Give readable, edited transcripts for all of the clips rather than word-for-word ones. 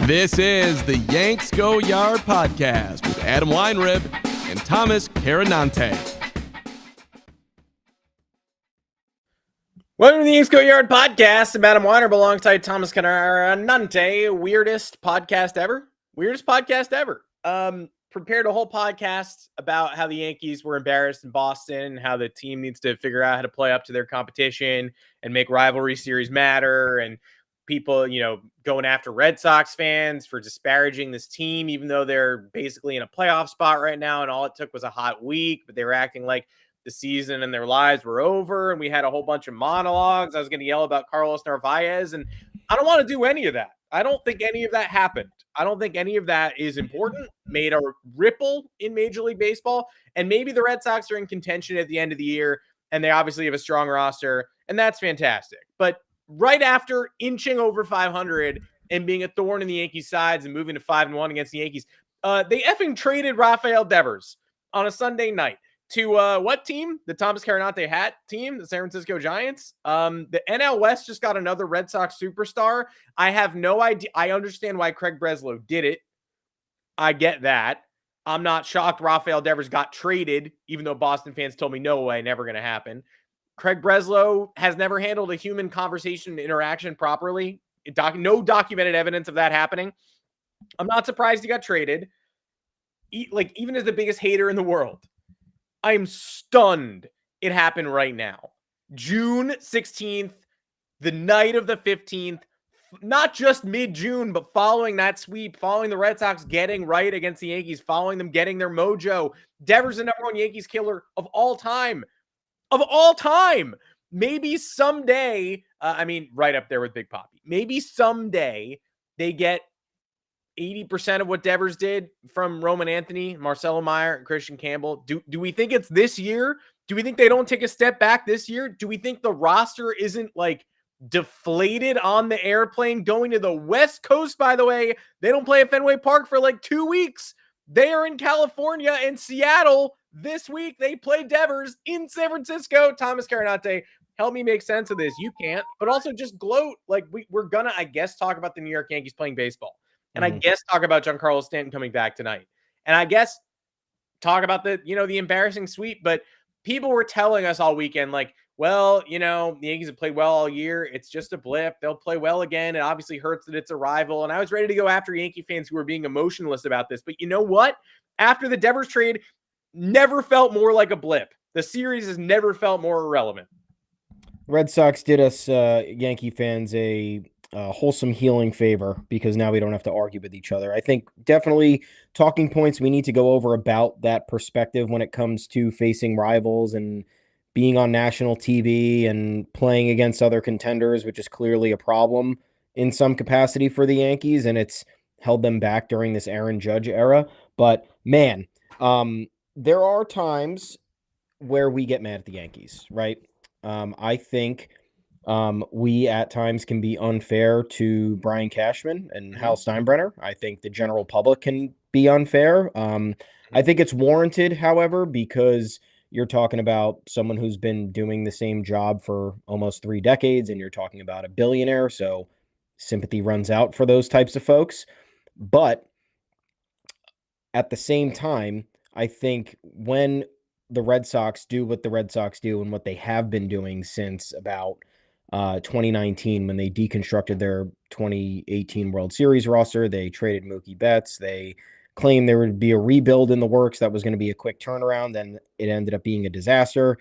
This is the Yanks Go Yard podcast with Adam Weinrib and Thomas Carannante. Welcome to the Yanks Go Yard podcast. I'm Adam Weinrib alongside Thomas Carannante. Weirdest podcast ever. Prepared a whole podcast about how the Yankees were embarrassed in Boston, how the team needs to figure out how to play up to their competition and make rivalry series matter, and people, going after Red Sox fans for disparaging this team, even though they're basically in a playoff spot right now, and all it took was a hot week, but they were acting like the season and their lives were over, and we had a whole bunch of monologues. I was going to yell about Carlos Narvaez, and I don't want to do any of that. I don't think any of that happened. I don't think any of that is important, made a ripple in Major League Baseball, and maybe the Red Sox are in contention at the end of the year, and they obviously have a strong roster, and that's fantastic. But right after inching over 500 and being a thorn in the Yankees' sides and moving to 5-1 against the Yankees, they effing traded Rafael Devers on a Sunday night to what team? The Thomas Carannante hat team, the San Francisco Giants. The NL West just got another Red Sox superstar. I have no idea. I understand why Craig Breslow did it. I get that. I'm not shocked Rafael Devers got traded, even though Boston fans told me no way, never going to happen. Craig Breslow has never handled a human conversation interaction properly. No documented evidence of that happening. I'm not surprised he got traded. Even as the biggest hater in the world, I'm stunned it happened right now. June 16th, the night of the 15th, not just mid-June, but following that sweep, following the Red Sox getting right against the Yankees, following them getting their mojo. Devers, the number one Yankees killer of all time. Of all time. Maybe someday, right up there with Big Papi. Maybe someday they get 80% of what Devers did from Roman Anthony, Marcelo Meyer, and Christian Campbell. Do we think it's this year? Do we think they don't take a step back this year? Do we think the roster isn't deflated on the airplane going to the West Coast? By the way, they don't play at Fenway Park for 2 weeks. They are in California and Seattle this week. They play Devers in San Francisco. Thomas Carannante, help me make sense of this. You can't, but also just gloat. We're gonna, I guess, talk about the New York Yankees playing baseball. And I guess talk about Giancarlo Stanton coming back tonight. And I guess talk about the embarrassing sweep. But people were telling us all weekend, the Yankees have played well all year. It's just a blip. They'll play well again. It obviously hurts that it's a rival. And I was ready to go after Yankee fans who were being emotionless about this. But you know what? After the Devers trade, never felt more like a blip. The series has never felt more irrelevant. Red Sox did us Yankee fans a wholesome healing favor because now we don't have to argue with each other. I think definitely talking points we need to go over about that perspective when it comes to facing rivals and being on national TV and playing against other contenders, which is clearly a problem in some capacity for the Yankees, and it's held them back during this Aaron Judge era. But man, there are times where we get mad at the Yankees, right? I think we at times can be unfair to Brian Cashman and Hal Steinbrenner. I think the general public can be unfair. I think it's warranted, however, because you're talking about someone who's been doing the same job for almost 3 decades, and you're talking about a billionaire, so sympathy runs out for those types of folks. But at the same time, I think when the Red Sox do what the Red Sox do and what they have been doing since about 2019, when they deconstructed their 2018 World Series roster, they traded Mookie Betts. They claimed there would be a rebuild in the works that was going to be a quick turnaround. Then it ended up being a disaster.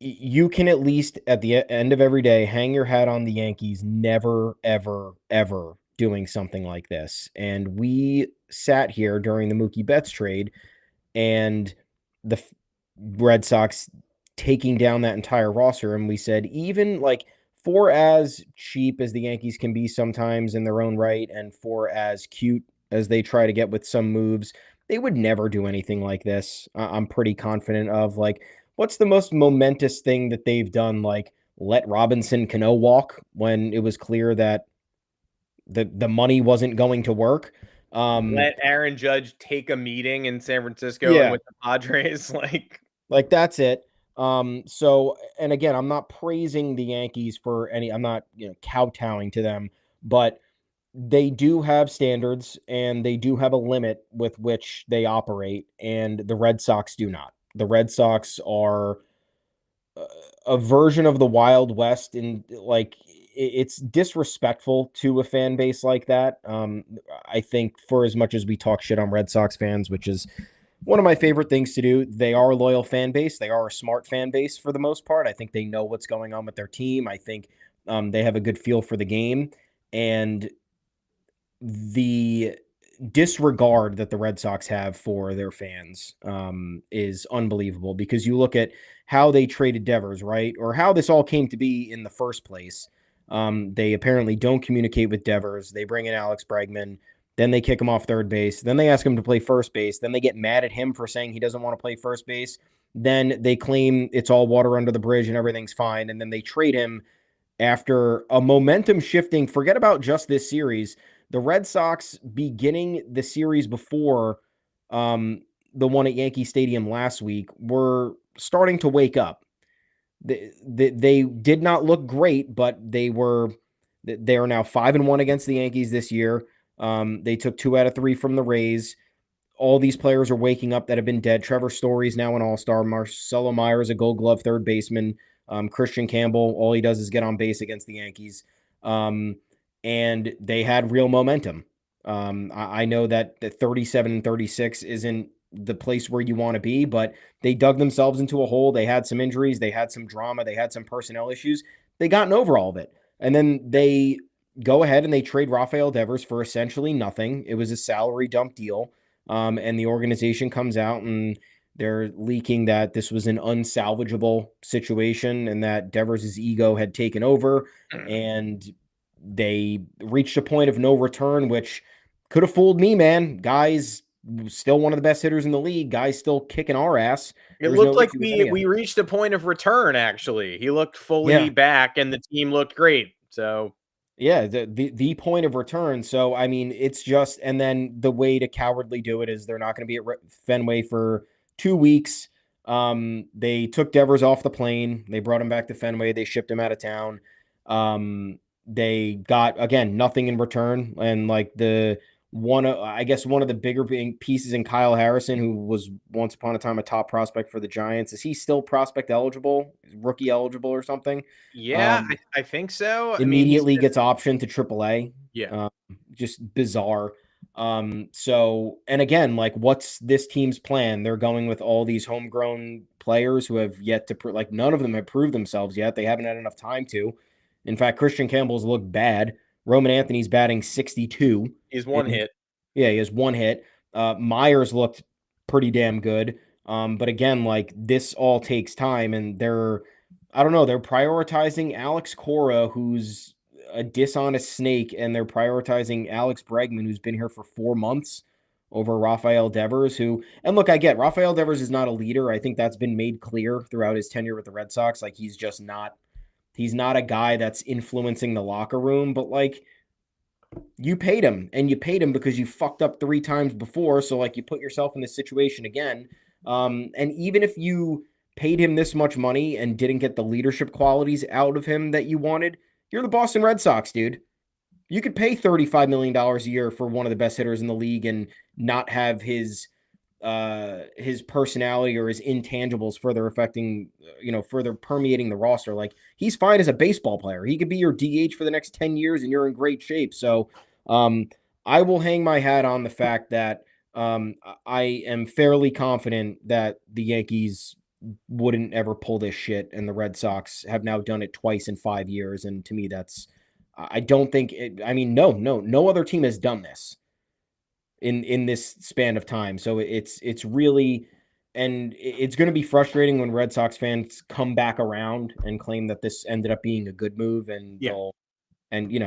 You can at least at the end of every day hang your hat on the Yankees never, ever, ever doing something like this. And we sat here during the Mookie Betts trade and the Red Sox taking down that entire roster. And we said, even for as cheap as the Yankees can be sometimes in their own right, and for as cute as they try to get with some moves, they would never do anything like this. I'm pretty confident of what's the most momentous thing that they've done? Let Robinson Cano walk when it was clear that the money wasn't going to work. Let Aaron Judge take a meeting in San Francisco with the Padres. That's it. So, and again, I'm not praising the Yankees for I'm not, kowtowing to them, but they do have standards and they do have a limit with which they operate, and the Red Sox do not. The Red Sox are a version of the Wild West, and like it's disrespectful to a fan base like that. I think for as much as we talk shit on Red Sox fans, which is one of my favorite things to do, they are a loyal fan base. They are a smart fan base for the most part. I think they know what's going on with their team. I think they have a good feel for the game, and the disregard that the Red Sox have for their fans is unbelievable, because you look at how they traded Devers, right? Or how this all came to be in the first place. They apparently don't communicate with Devers. They bring in Alex Bregman. Then they kick him off third base. Then they ask him to play first base. Then they get mad at him for saying he doesn't want to play first base. Then they claim it's all water under the bridge and everything's fine. And then they trade him after a momentum shifting. Forget about just this series. The Red Sox, beginning the series before the one at Yankee Stadium last week, were starting to wake up. They did not look great, but they are now 5-1 against the Yankees this year. They took 2 out of 3 from the Rays. All these players are waking up that have been dead. Trevor Story's now an all-star. Marcelo Myers, a Gold Glove third baseman. Christian Campbell, all he does is get on base against the Yankees. And they had real momentum. I know that the 37-36 isn't the place where you want to be, but they dug themselves into a hole. They had some injuries. They had some drama. They had some personnel issues. They gotten over all of it. And then they go ahead and they trade Rafael Devers for essentially nothing. It was a salary dump deal. And the organization comes out and they're leaking that this was an unsalvageable situation and that Devers' ego had taken over, and they reached a point of no return, which could have fooled me, man. Guy's still one of the best hitters in the league. Guy's still kicking our ass. It looked like we reached a point of return, actually. He looked fully back and the team looked great. So yeah, the point of return. So, I mean, it's just, and then the way to cowardly do it is they're not going to be at Fenway for 2 weeks. They took Devers off the plane. They brought him back to Fenway. They shipped him out of town. They got, again, nothing in return. And like one of the bigger pieces in Kyle Harrison, who was once upon a time a top prospect for the Giants. Is he still prospect eligible, rookie eligible or something? Yeah, I think so. Immediately gets optioned to AAA. Yeah. Just bizarre. So, and again, like, what's this team's plan? They're going with all these homegrown players who have yet to like, none of them have proved themselves yet. They haven't had enough time to. In fact, Christian Campbell's looked bad. Roman Anthony's batting 62. He's one hit. Yeah, he has one hit. Myers looked pretty damn good. But again, like, this all takes time, and they're prioritizing Alex Cora, who's a dishonest snake, and they're prioritizing Alex Bregman, who's been here for 4 months, over Rafael Devers, and look, I get Rafael Devers is not a leader. I think that's been made clear throughout his tenure with the Red Sox. Like, he's not a guy that's influencing the locker room, but like, you paid him, and you paid him because you fucked up 3 times before. So like, you put yourself in this situation again. And even if you paid him this much money and didn't get the leadership qualities out of him that you wanted, you're the Boston Red Sox, dude. You could pay $35 million a year for one of the best hitters in the league and not have his personality or his intangibles further affecting, further permeating the roster. Like, he's fine as a baseball player. He could be your DH for the next 10 years and you're in great shape. So I will hang my hat on the fact that I am fairly confident that the Yankees wouldn't ever pull this shit, and the Red Sox have now done it twice in 5 years. And to me, I don't think no other team has done this in this span of time. So it's really, and it's going to be frustrating when Red Sox fans come back around and claim that this ended up being a good move, and you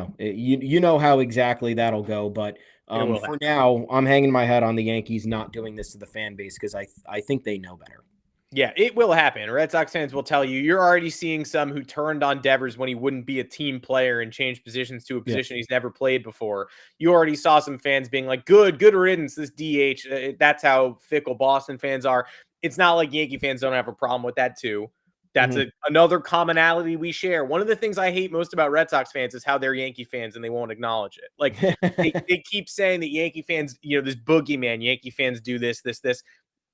know how exactly that'll go. But for now, I'm hanging my head on the Yankees not doing this to the fan base, because I think they know better. Yeah, it will happen. Red Sox fans will tell you. You're already seeing some who turned on Devers when he wouldn't be a team player and changed positions to a position he's never played before. You already saw some fans being like, good riddance, this DH. That's how fickle Boston fans are. It's not like Yankee fans don't have a problem with that too. That's another commonality we share. One of the things I hate most about Red Sox fans is how they're Yankee fans and they won't acknowledge it. Like they keep saying that Yankee fans, this boogeyman, Yankee fans do this.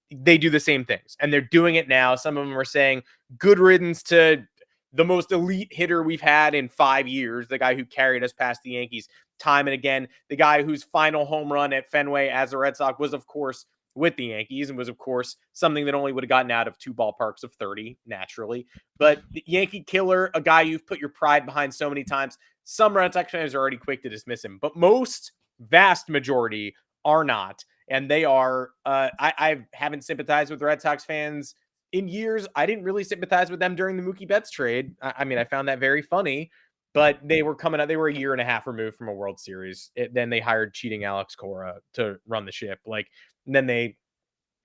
They do the same things and they're doing it now. Some of them are saying good riddance to the most elite hitter we've had in 5 years, the guy who carried us past the Yankees time and again, the guy whose final home run at Fenway as a Red Sox was, of course, with the Yankees and was, of course, something that only would have gotten out of 2 ballparks of 30, naturally. But the Yankee killer, a guy you've put your pride behind so many times, some Red Sox fans are already quick to dismiss him, but most, vast majority are not. And they are, I haven't sympathized with Red Sox fans in years. I didn't really sympathize with them during the Mookie Betts trade. I mean, I found that very funny, but they were coming out. They were a year and a half removed from a World Series. Then they hired cheating Alex Cora to run the ship. And then they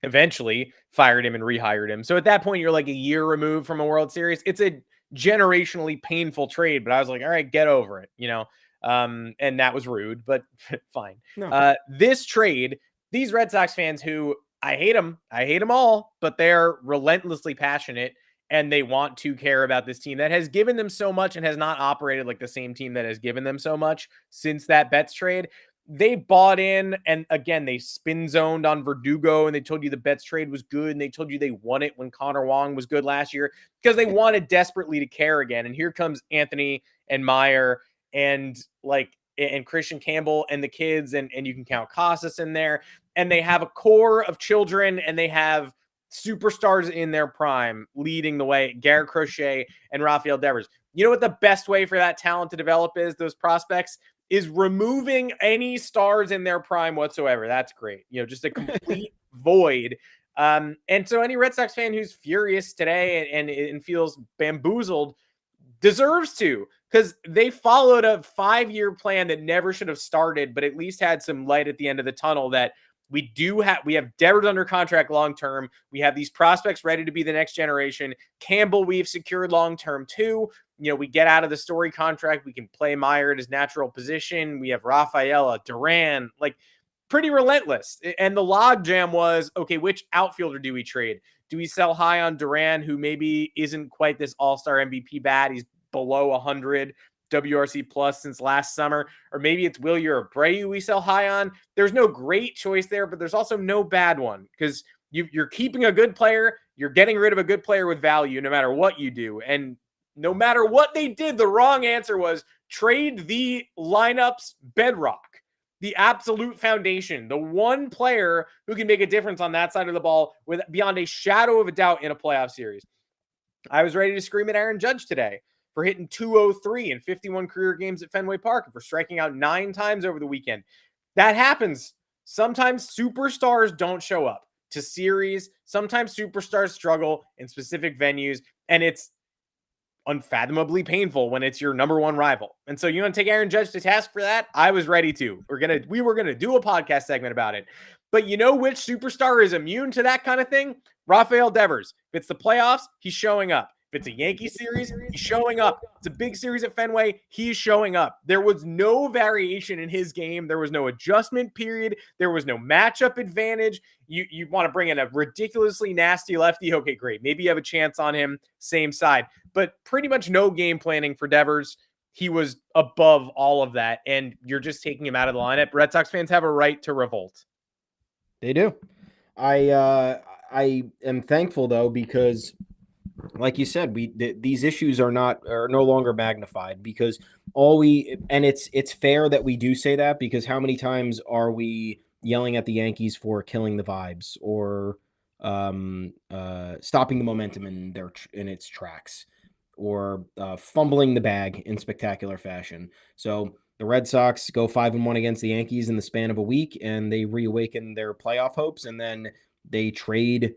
eventually fired him and rehired him. So at that point, you're like a year removed from a World Series. It's a generationally painful trade, but I was like, all right, get over it, and that was rude, but fine. No. This trade, these Red Sox fans who I hate them all, but they're relentlessly passionate and they want to care about this team that has given them so much and has not operated like the same team that has given them so much since that Betts trade. They bought in, and again, they spin zoned on Verdugo, and they told you the Betts trade was good, and they told you they won it when Connor Wong was good last year because they wanted desperately to care again. And here comes Anthony and Meyer and Christian Campbell and the kids, and you can count Casas in there, and they have a core of children, and they have superstars in their prime leading the way, Garrett Crochet and Rafael Devers. You know what the best way for that talent to develop is, those prospects? Is removing any stars in their prime whatsoever. That's great. Just a complete void. And so any Red Sox fan who's furious today and feels bamboozled deserves to, because they followed a 5-year plan that never should have started, but at least had some light at the end of the tunnel that we have Devers under contract long-term. We have these prospects ready to be the next generation. Campbell, we've secured long-term too. We get out of the Story contract. We can play Meyer at his natural position. We have Rafael, Duran, pretty relentless. And the logjam was, okay, which outfielder do we trade? Do we sell high on Duran, who maybe isn't quite this all-star MVP bat? He's below 100 WRC plus since last summer. Or maybe it's Wilyer Abreu we sell high on. There's no great choice there, but there's also no bad one because you're keeping a good player. You're getting rid of a good player with value no matter what you do. And no matter what they did, the wrong answer was trade the lineup's bedrock, the absolute foundation, the one player who can make a difference on that side of the ball with beyond a shadow of a doubt in a playoff series. I was ready to scream at Aaron Judge today for hitting 203 in 51 career games at Fenway Park and for striking out 9 times over the weekend. That happens. Sometimes superstars don't show up to series. Sometimes superstars struggle in specific venues, and it's unfathomably painful when it's your number one rival. And so you want to take Aaron Judge to task for that? I was ready to. We were gonna do a podcast segment about it. But you know which superstar is immune to that kind of thing? Rafael Devers. If it's the playoffs, he's showing up. If it's a Yankee series, he's showing up. It's a big series at Fenway, he's showing up. There was no variation in his game. There was no adjustment period. There was no matchup advantage. You want to bring in a ridiculously nasty lefty. Okay, great. Maybe you have a chance on him, same side. But pretty much no game planning for Devers. He was above all of that, and you're just taking him out of the lineup. Red Sox fans have a right to revolt. They do. I am thankful, though, because like you said, these issues are no longer magnified because it's fair that we do say that, because how many times are we yelling at the Yankees for killing the vibes or stopping the momentum in its tracks or fumbling the bag in spectacular fashion? So the Red Sox go 5-1 against the Yankees in the span of a week, and they reawaken their playoff hopes, and then they trade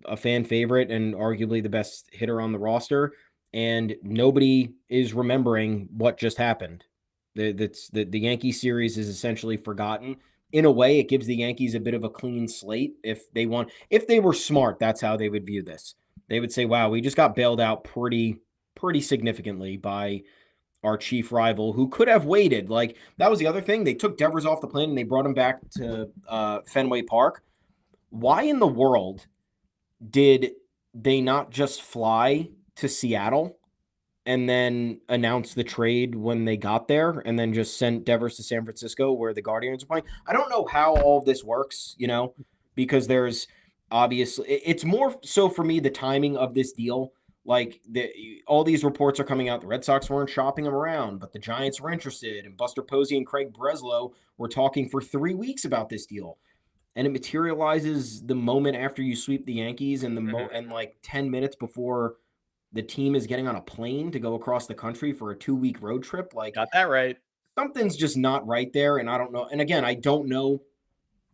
a fan favorite and arguably the best hitter on the roster, and nobody is remembering what just happened. The Yankee series is essentially forgotten. In a way, it gives the Yankees a bit of a clean slate. If they were smart, that's how they would view this. They would say, wow, we just got bailed out pretty significantly by our chief rival, who could have waited. Like, that was the other thing. They took Devers off the plane and they brought him back to Fenway Park. Why in the world did they not just fly to Seattle and then announce the trade when they got there and then just sent Devers to San Francisco where the Guardians are playing. I don't know how all of this works, because there's obviously it's more so for me the timing of this deal. Like all these reports are coming out. The Red Sox weren't shopping him around, but the Giants were interested. And Buster Posey and Craig Breslow were talking for 3 weeks about this deal. And it materializes the moment after you sweep the Yankees and and like 10 minutes before the team is getting on a plane to go across the country for a 2-week road trip. Like, got that right. Something's just not right there. And I don't know. And again, I don't know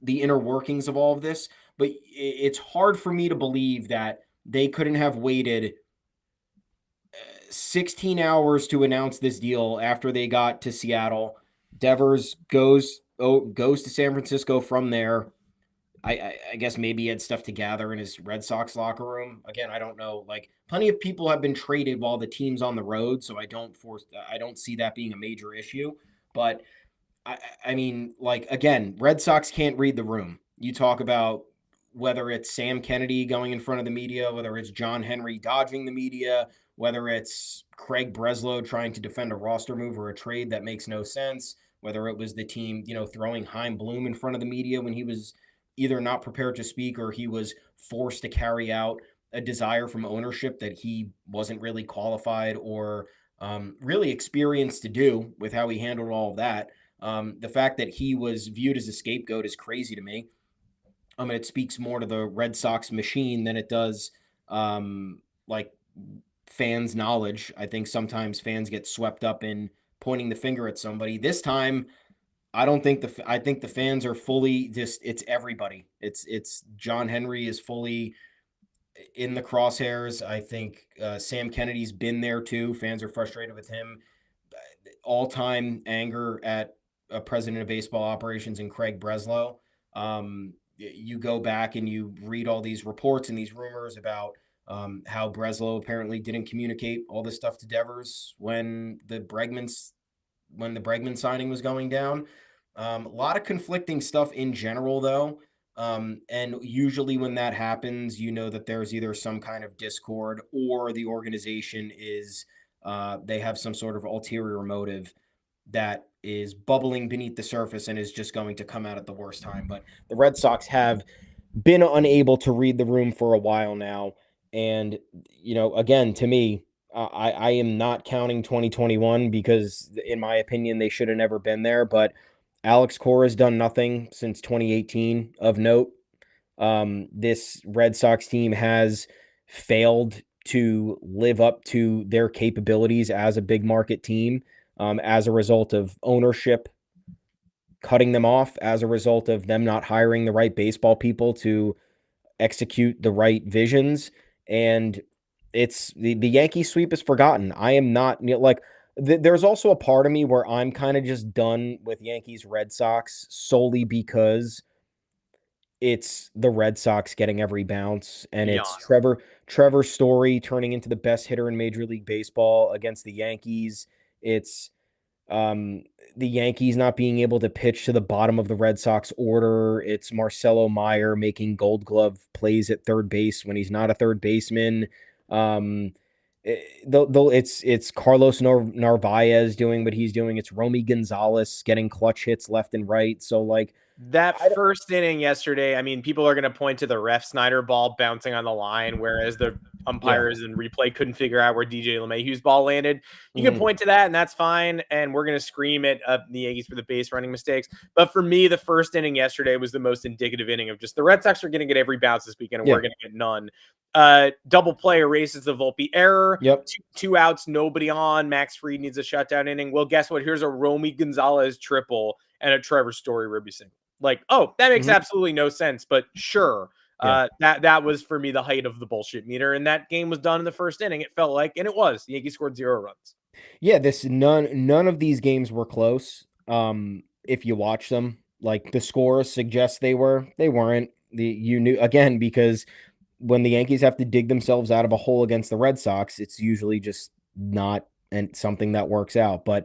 the inner workings of all of this, but it's hard for me to believe that they couldn't have waited 16 hours to announce this deal after they got to Seattle. Devers goes to San Francisco from there. I guess maybe he had stuff to gather in his Red Sox locker room. Again, I don't know. Like, plenty of people have been traded while the team's on the road, so I don't see that being a major issue. But I mean, like, again, Red Sox can't read the room. You talk about whether it's Sam Kennedy going in front of the media, whether it's John Henry dodging the media, whether it's Craig Breslow trying to defend a roster move or a trade that makes no sense, whether it was the team, throwing Chaim Bloom in front of the media when he was either not prepared to speak or he was forced to carry out a desire from ownership that he wasn't really qualified or really experienced to do with how he handled all of that. The fact that he was viewed as a scapegoat is crazy to me. It speaks more to the Red Sox machine than it does like fans' knowledge. I think sometimes fans get swept up in pointing the finger at somebody. This time, I think the fans are fully it's everybody. It's John Henry is fully in the crosshairs. I think Sam Kennedy's been there too. Fans are frustrated with him. All-time anger at president of baseball operations and Craig Breslow. You go back and you read all these reports and these rumors about how Breslow apparently didn't communicate all this stuff to Devers when the Bregman signing was going down. A lot of conflicting stuff in general, though. And usually when that happens, that there's either some kind of discord or the organization is they have some sort of ulterior motive that is bubbling beneath the surface and is just going to come out at the worst time. But the Red Sox have been unable to read the room for a while now. And, again, to me, I am not counting 2021 because, in my opinion, they should have never been there. But Alex Cora has done nothing since 2018 of note. This Red Sox team has failed to live up to their capabilities as a big market team as a result of ownership cutting them off, as a result of them not hiring the right baseball people to execute the right visions. And it's the Yankee sweep is forgotten. I am not there's also a part of me where I'm kind of just done with Yankees Red Sox solely because it's the Red Sox getting every bounce and it's Trevor Story turning into the best hitter in Major League Baseball against the Yankees. It's the Yankees not being able to pitch to the bottom of the Red Sox order. It's Marcelo Meyer making Gold Glove plays at third base when he's not a third baseman. It's Carlos Narvaez doing what he's doing. It's Romy Gonzalez getting clutch hits left and right. So that first inning yesterday, I mean, people are going to point to the ref Snyder ball bouncing on the line, whereas the umpires in replay couldn't figure out where DJ LeMahieu's ball landed. You can point to that, and that's fine. And we're going to scream at the Yankees for the base running mistakes. But for me, the first inning yesterday was the most indicative inning of just the Red Sox are going to get every bounce this weekend, and we're going to get none. Double play erases the Volpe error. Yep. Two outs, nobody on. Max Fried needs a shutdown inning. Well, guess what? Here's a Romy Gonzalez triple and a Trevor Story ribby single. That makes absolutely no sense, but sure. That was for me the height of the bullshit meter, and that game was done in the first inning. It felt like, and it was. The Yankees scored 0 runs. Yeah, none of these games were close. If you watch them, the scores suggest they weren't. You knew again because when the Yankees have to dig themselves out of a hole against the Red Sox, it's usually just not something that works out. But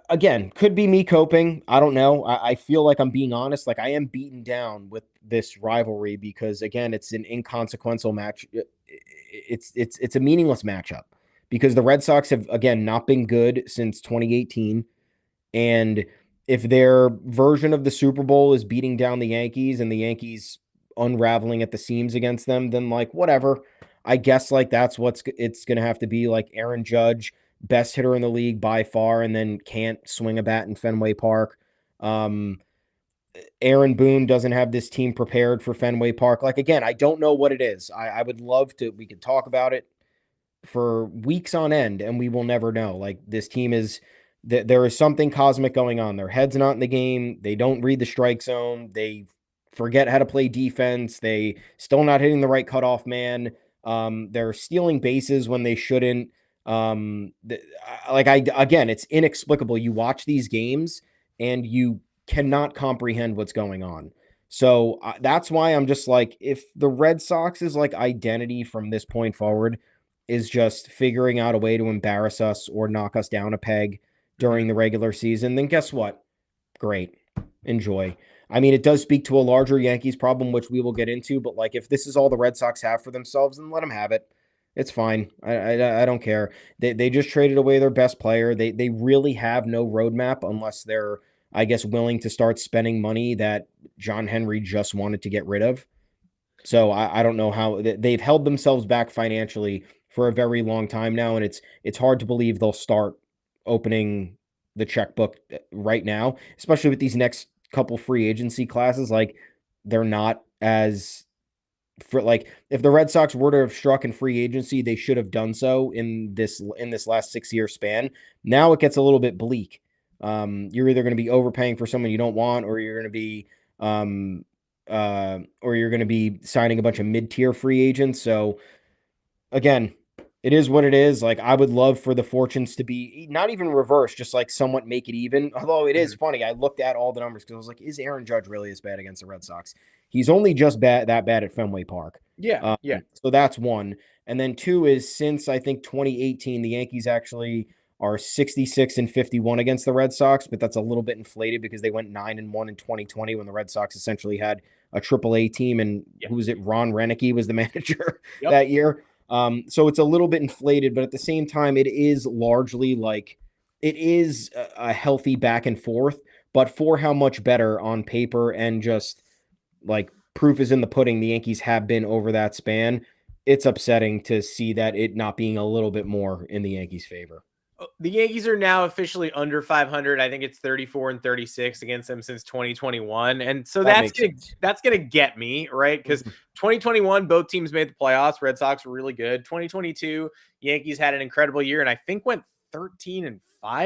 Again, could be me coping. I don't know. I feel like I'm being honest. Like, I am beaten down with this rivalry because, again, it's an inconsequential match. It's a meaningless matchup because the Red Sox have, again, not been good since 2018. And if their version of the Super Bowl is beating down the Yankees and the Yankees unraveling at the seams against them, then, like, whatever. I guess, like, that's it's going to have to be. Like, Aaron Judge, best hitter in the league by far, and then can't swing a bat in Fenway Park. Aaron Boone doesn't have this team prepared for Fenway Park. Like, again, I don't know what it is. I would love to, we could talk about it for weeks on end, and we will never know. Like, this team is, there is something cosmic going on. Their head's not in the game. They don't read the strike zone. They forget how to play defense. They still not hitting the right cutoff man. They're stealing bases when they shouldn't. Again, it's inexplicable. You watch these games and you cannot comprehend what's going on. So that's why I'm just like, if the Red Sox's like identity from this point forward is just figuring out a way to embarrass us or knock us down a peg during the regular season, then guess what? Great. Enjoy. I mean, it does speak to a larger Yankees problem, which we will get into, but like, if this is all the Red Sox have for themselves, then let them have it. It's fine. I don't care. They just traded away their best player. They really have no roadmap unless they're, I guess, willing to start spending money that John Henry just wanted to get rid of. So I don't know how they've held themselves back financially for a very long time now, and it's hard to believe they'll start opening the checkbook right now, especially with these next couple free agency classes. Like, they're not as, for like, if the Red Sox were to have struck in free agency, they should have done so in this last 6-year span. Now it gets a little bit bleak. You're either going to be overpaying for someone you don't want, or you're going to be signing a bunch of mid-tier free agents. So again, it is what it is. Like, I would love for the fortunes to be not even reverse, just like somewhat make it even. Although it is funny, I looked at all the numbers because I was like, is Aaron Judge really as bad against the Red Sox? He's only just that bad at Fenway Park. Yeah. So that's one. And then two is, since I think 2018, the Yankees actually are 66-51 against the Red Sox, but that's a little bit inflated because they went 9-1 in 2020 when the Red Sox essentially had a AAA team, and who was it? Ron Renicky was the manager that year. So it's a little bit inflated, but at the same time, it is largely like, it is a healthy back and forth, but for how much better on paper and just like proof is in the pudding the Yankees have been over that span, it's upsetting to see that it not being a little bit more in the Yankees' favor. The Yankees are now officially under 500. I think it's 34-36 against them since 2021. And so that's going to get me, right? Because 2021, both teams made the playoffs. Red Sox were really good. 2022, Yankees had an incredible year, and I think went 13-5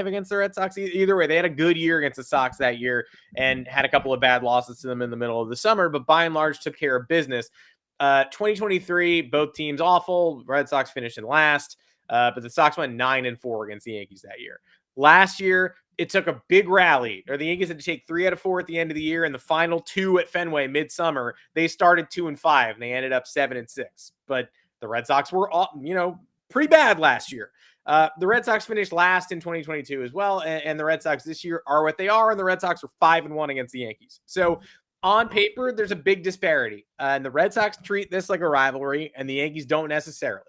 against the Red Sox. Either way, they had a good year against the Sox that year and had a couple of bad losses to them in the middle of the summer, but by and large took care of business. 2023, both teams awful. Red Sox finished in last. But the Sox went 9-4 against the Yankees that year. Last year, it took a big rally, or the Yankees had to take 3 out of 4 at the end of the year, and the final 2 at Fenway midsummer, they started 2-5, and they ended up 7-6. But the Red Sox were all, pretty bad last year. The Red Sox finished last in 2022 as well, and the Red Sox this year are what they are, and the Red Sox are 5-1 against the Yankees. So on paper, there's a big disparity, and the Red Sox treat this like a rivalry, and the Yankees don't necessarily.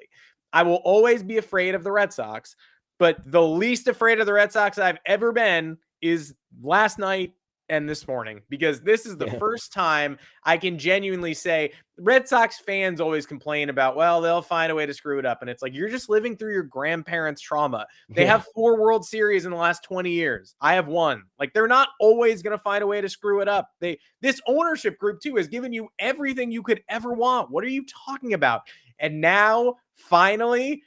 I will always be afraid of the Red Sox, but the least afraid of the Red Sox I've ever been is last night and this morning, because this is the first time I can genuinely say Red Sox fans always complain about, well, they'll find a way to screw it up. And it's like, you're just living through your grandparents' trauma. They have 4 World Series in the last 20 years. I have 1. Like, they're not always going to find a way to screw it up. This ownership group too has given you everything you could ever want. What are you talking about? And now, finally,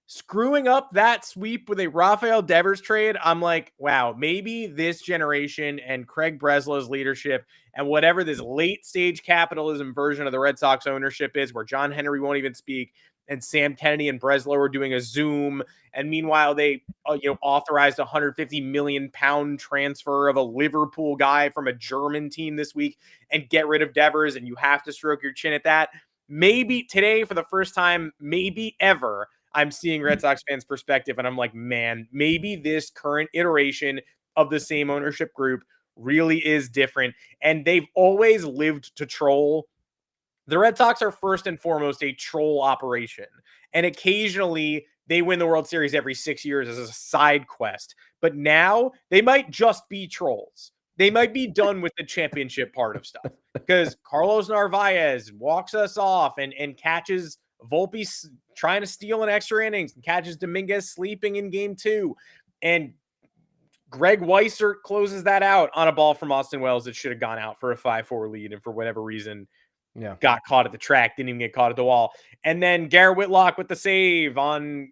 screwing up that sweep with a Rafael Devers trade, I'm like, wow, maybe this generation and Craig Breslau's leadership and whatever this late-stage capitalism version of the Red Sox ownership is, where John Henry won't even speak, and Sam Kennedy and Breslow are doing a Zoom, and meanwhile they authorized a 150 million pound transfer of a Liverpool guy from a German team this week and get rid of Devers, and you have to stroke your chin at that. Maybe today, for the first time, maybe ever, I'm seeing Red Sox fans' perspective, and I'm like, man, maybe this current iteration of the same ownership group really is different. And they've always lived to troll. The Red Sox are first and foremost a troll operation. And occasionally they win the World Series every 6 years as a side quest. But now they might just be trolls. They might be done with the championship part of stuff because Carlos Narvaez walks us off and catches Volpe trying to steal an extra innings and catches Dominguez sleeping in game 2. And Greg Weissert closes that out on a ball from Austin Wells that should have gone out for a 5-4 lead. And for whatever reason, got caught at the track, didn't even get caught at the wall. And then Garrett Whitlock with the save on,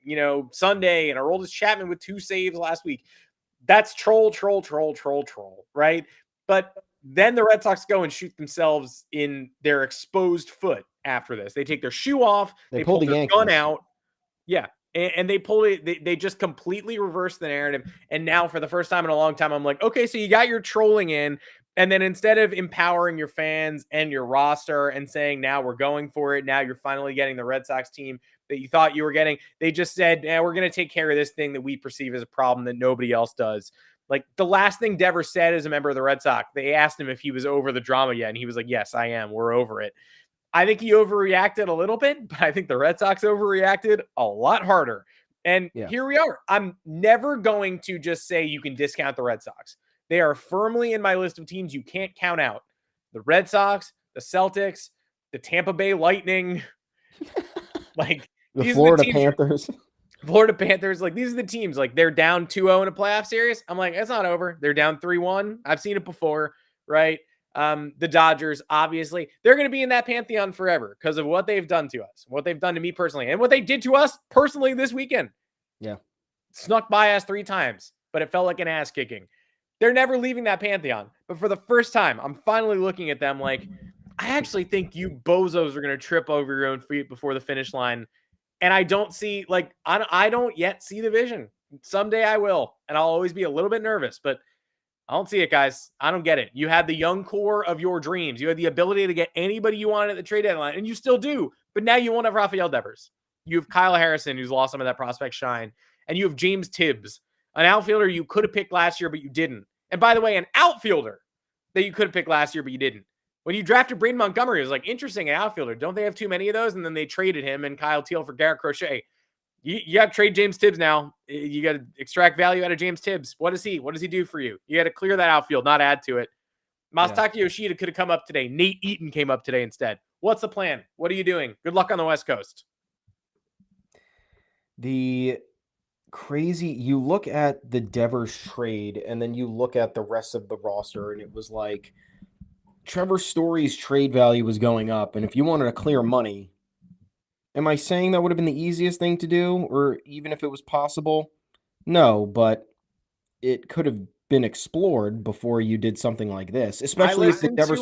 Sunday, and Aroldis Chapman with 2 saves last week. That's troll, right? But then the Red Sox go and shoot themselves in their exposed foot after this. They take their shoe off. They pull their gun out. Yeah. And they pull it. They just completely reverse the narrative. And now for the first time in a long time, I'm like, okay, so you got your trolling in. And then instead of empowering your fans and your roster and saying, now we're going for it, now you're finally getting the Red Sox team that you thought you were getting, they just said, we're going to take care of this thing that we perceive as a problem that nobody else does. Like the last thing Devers said as a member of the Red Sox, they asked him if he was over the drama yet. And he was like, yes, I am. We're over it. I think he overreacted a little bit, but I think the Red Sox overreacted a lot harder. And here we are. I'm never going to just say you can discount the Red Sox. They are firmly in my list of teams you can't count out. The Red Sox, the Celtics, the Tampa Bay Lightning, like the Florida Panthers. Florida Panthers, like these are the teams, like they're down 2-0 in a playoff series. I'm like, it's not over. They're down 3-1. I've seen it before, right? The Dodgers, obviously, they're going to be in that pantheon forever because of what they've done to us, what they've done to me personally, and what they did to us personally this weekend. Yeah. Snuck by us 3 times, but it felt like an ass kicking. They're never leaving that pantheon. But for the first time, I'm finally looking at them like, I actually think you bozos are going to trip over your own feet before the finish line. And I don't see, like, I don't yet see the vision. Someday I will. And I'll always be a little bit nervous, but I don't see it, guys. I don't get it. You had the young core of your dreams. You had the ability to get anybody you wanted at the trade deadline, and you still do. But now you won't have Rafael Devers. You have Kyle Harrison, who's lost some of that prospect shine. And you have James Tibbs, an outfielder you could have picked last year, but you didn't. And by the way, an outfielder that you could have picked last year, but you didn't. When you drafted Braden Montgomery, it was like, interesting, an outfielder. Don't they have too many of those? And then they traded him and Kyle Teal for Garrett Crochet. You got to trade James Tibbs now. You got to extract value out of James Tibbs. What is he? What does he do for you? You got to clear that outfield, not add to it. Masataka Yoshida could have come up today. Nate Eaton came up today instead. What's the plan? What are you doing? Good luck on the West Coast. The crazy, you look at the Devers trade and then you look at the rest of the roster, and it was like Trevor Story's trade value was going up. And if you wanted to clear money, am I saying that would have been the easiest thing to do, or even if it was possible? No, but it could have been explored before you did something like this, especially if the Devers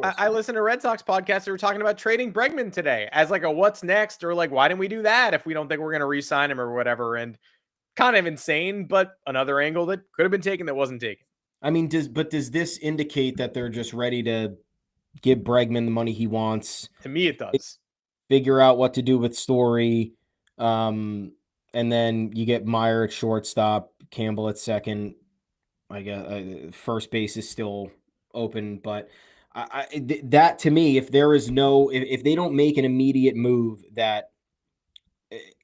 I listened to Red Sox podcasts that were talking about trading Bregman today as like a what's next, or like, why didn't we do that if we don't think we're going to re-sign him or whatever? And kind of insane, but another angle that could have been taken that wasn't taken. I mean, does this indicate that they're just ready to give Bregman the money he wants? To me, it does. Figure out what to do with Story. And then you get Meyer at shortstop, Campbell at second. I guess first base is still open, but that to me, if there is if they don't make an immediate move that,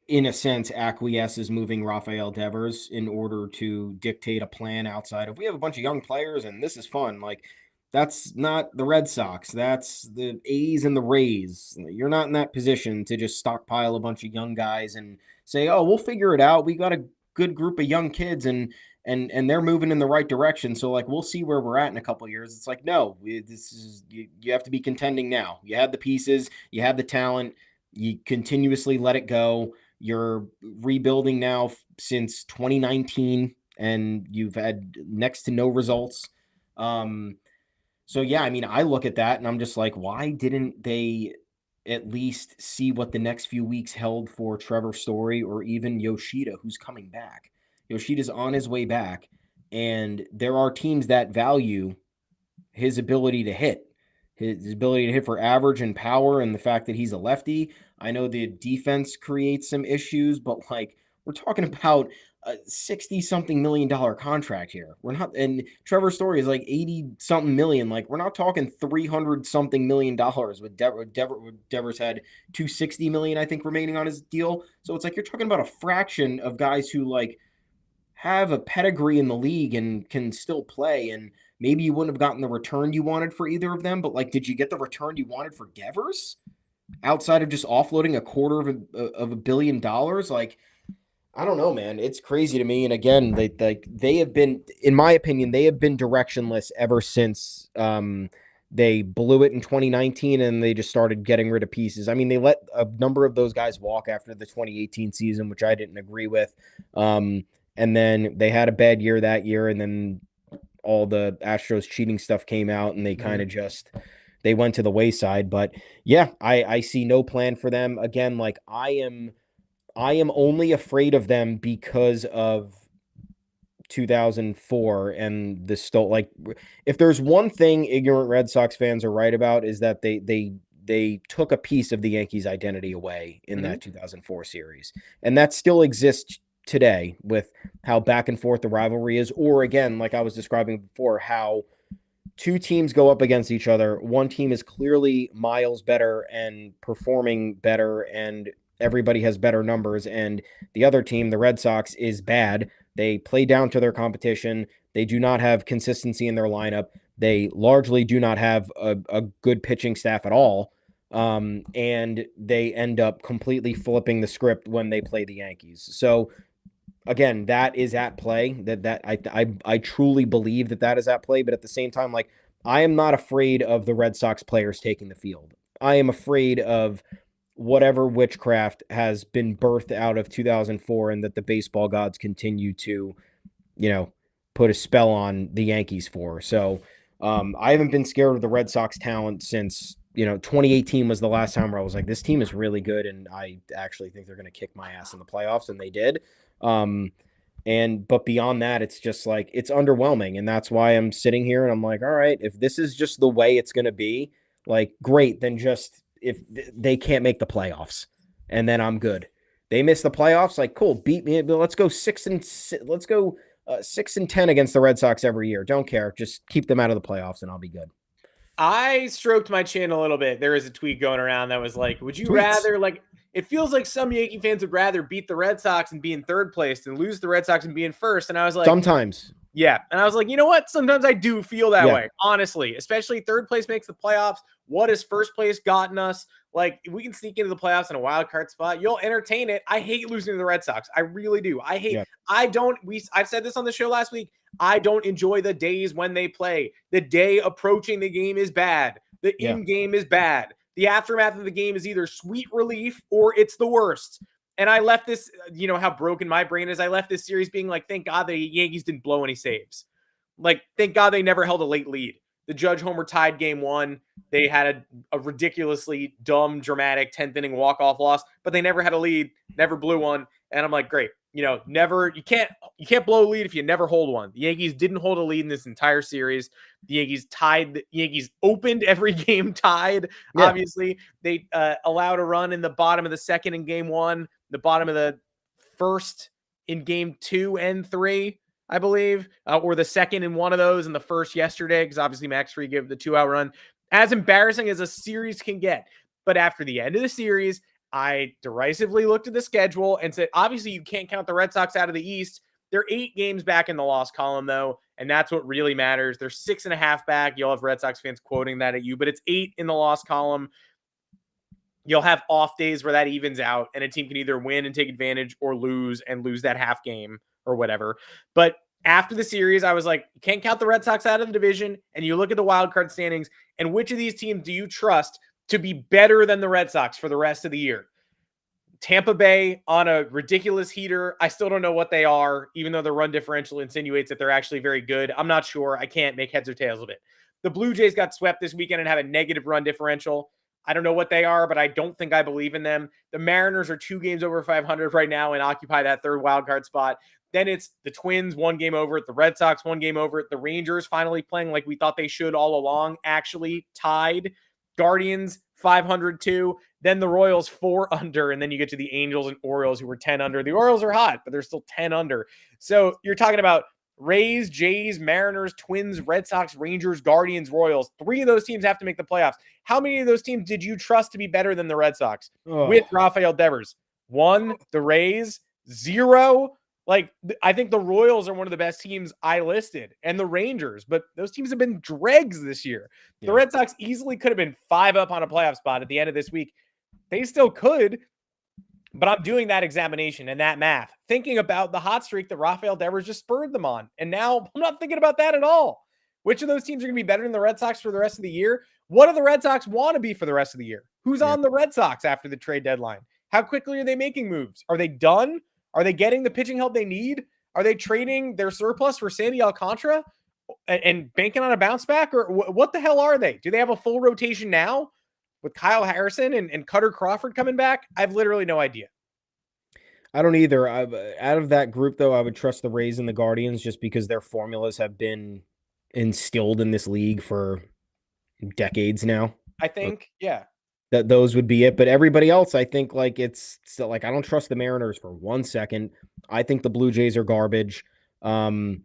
in a sense, acquiesces moving Rafael Devers in order to dictate a plan outside of, we have a bunch of young players and this is fun. Like, that's not the Red Sox. That's the A's and the Rays. You're not in that position to just stockpile a bunch of young guys and say, oh, we'll figure it out. We got a good group of young kids and they're moving in the right direction. So like, we'll see where we're at in a couple of years. It's like, no, you have to be contending now. You had the pieces, you had the talent, you continuously let it go. You're rebuilding now since 2019 and you've had next to no results. So yeah, I mean, I look at that and I'm just like, why didn't they at least see what the next few weeks held for Trevor Story or even Yoshida, who's coming back? Yoshida's on his way back, and there are teams that value his ability to hit, his ability to hit for average and power and the fact that he's a lefty. I know the defense creates some issues, but like we're talking about a 60 something $million contract here. We're not, and Trevor's Story is like 80 something million. Like we're not talking 300 something $million with Devers had 260 million, I think, remaining on his deal. So it's like you're talking about a fraction of guys who like have a pedigree in the league and can still play. And maybe you wouldn't have gotten the return you wanted for either of them, but like, did you get the return you wanted for Devers outside of just offloading $250 million? Like, I don't know, man. It's crazy to me. And again, they have been, in my opinion, they have been directionless ever since they blew it in 2019 and they just started getting rid of pieces. I mean, they let a number of those guys walk after the 2018 season, which I didn't agree with. And then they had a bad year that year, and then all the Astros cheating stuff came out, and they kind of just they went to the wayside. But yeah, I see no plan for them. Again, like I am only afraid of them because of 2004 and the like if there's one thing ignorant Red Sox fans are right about is that they took a piece of the Yankees identity away in that 2004 series. And that still exists today with how back and forth the rivalry is, or again, like I was describing before, how two teams go up against each other. One team is clearly miles better and performing better and everybody has better numbers, and the other team, the Red Sox, is bad. They play down to their competition. They do not have consistency in their lineup. They largely do not have a good pitching staff at all. And they end up completely flipping the script when they play the Yankees. So again, that is at play. I truly believe that is at play. But at the same time, like I am not afraid of the Red Sox players taking the field. I am afraid of whatever witchcraft has been birthed out of 2004 and that the baseball gods continue to, put a spell on the Yankees for. So I haven't been scared of the Red Sox talent since, 2018 was the last time where I was like, this team is really good. And I actually think they're going to kick my ass in the playoffs. And they did. But beyond that, it's just like, it's underwhelming. And that's why I'm sitting here and I'm like, all right, if this is just the way it's going to be, like, great, then just, if they can't make the playoffs, and then I'm good. They miss the playoffs, like cool, beat me. Let's go 6-10 against the Red Sox every year. Don't care. Just keep them out of the playoffs, and I'll be good. I stroked my chin a little bit. There was a tweet going around that was like, would you rather, like, it feels like some Yankee fans would rather beat the Red Sox and be in third place than lose the Red Sox and be in first. And I was like, sometimes. Yeah. And I was like, you know what? Sometimes I do feel that way, honestly, especially third place makes the playoffs. What has first place gotten us? Like, if we can sneak into the playoffs in a wild card spot, you'll entertain it. I hate losing to the Red Sox. I really do. I've said this on the show last week. I don't enjoy the days when they play. The day approaching the game is bad. The in-game is bad. The aftermath of the game is either sweet relief or it's the worst. And I left this, how broken my brain is. I left this series being like, thank God the Yankees didn't blow any saves. Like, thank God they never held a late lead. The Judge Homer tied game one. They had a ridiculously dumb, dramatic 10th inning walk-off loss, but they never had a lead, never blew one. And I'm like, great. You can't blow a lead if you never hold one. The Yankees didn't hold a lead in this entire series. The Yankees opened every game tied. Yeah. Obviously, they allowed a run in the bottom of the second in game one, the bottom of the first in game 2 and 3, I believe, or the second in one of those, and the first yesterday, because obviously Max Fried gave the 2-out run. As embarrassing as a series can get. But after the end of the series, I derisively looked at the schedule and said, obviously you can't count the Red Sox out of the East. They're 8 games back in the loss column, though, and that's what really matters. They're 6.5 back. You'll have Red Sox fans quoting that at you, but it's 8 in the loss column. You'll have off days where that evens out, and a team can either win and take advantage or lose and lose that half game or whatever. But after the series, I was like, you can't count the Red Sox out of the division, and you look at the wild card standings, and which of these teams do you trust to be better than the Red Sox for the rest of the year? Tampa Bay on a ridiculous heater. I still don't know what they are, even though their run differential insinuates that they're actually very good. I'm not sure. I can't make heads or tails of it. The Blue Jays got swept this weekend and have a negative run differential. I don't know what they are, but I don't think I believe in them. The Mariners are 2 games over 500 right now and occupy that third wild card spot. Then it's the Twins 1 game over it, the Red Sox 1 game over it, the Rangers finally playing like we thought they should all along, actually tied. Guardians 502, then the Royals 4 under, and then you get to the Angels and Orioles who were 10 under. The Orioles are hot, but they're still 10 under. So you're talking about Rays, Jays, Mariners, Twins, Red Sox, Rangers, Guardians, Royals. 3 of those teams have to make the playoffs. How many of those teams did you trust to be better than the Red Sox with Rafael Devers? 1, the Rays, 0. Like, I think the Royals are one of the best teams I listed, and the Rangers, but those teams have been dregs this year. The Red Sox easily could have been 5 up on a playoff spot at the end of this week. They still could, but I'm doing that examination and that math, thinking about the hot streak that Rafael Devers just spurred them on. And now I'm not thinking about that at all. Which of those teams are going to be better than the Red Sox for the rest of the year? What do the Red Sox want to be for the rest of the year? Who's on the Red Sox after the trade deadline? How quickly are they making moves? Are they done? Are they getting the pitching help they need? Are they trading their surplus for Sandy Alcantara and banking on a bounce back? Or what the hell are they? Do they have a full rotation now with Kyle Harrison and Cutter Crawford coming back? I have literally no idea. I don't either. Out of that group, though, I would trust the Rays and the Guardians just because their formulas have been instilled in this league for decades now. I think, that those would be it. But everybody else, I think, like, it's still like I don't trust the Mariners for 1 second. I think the Blue Jays are garbage. AL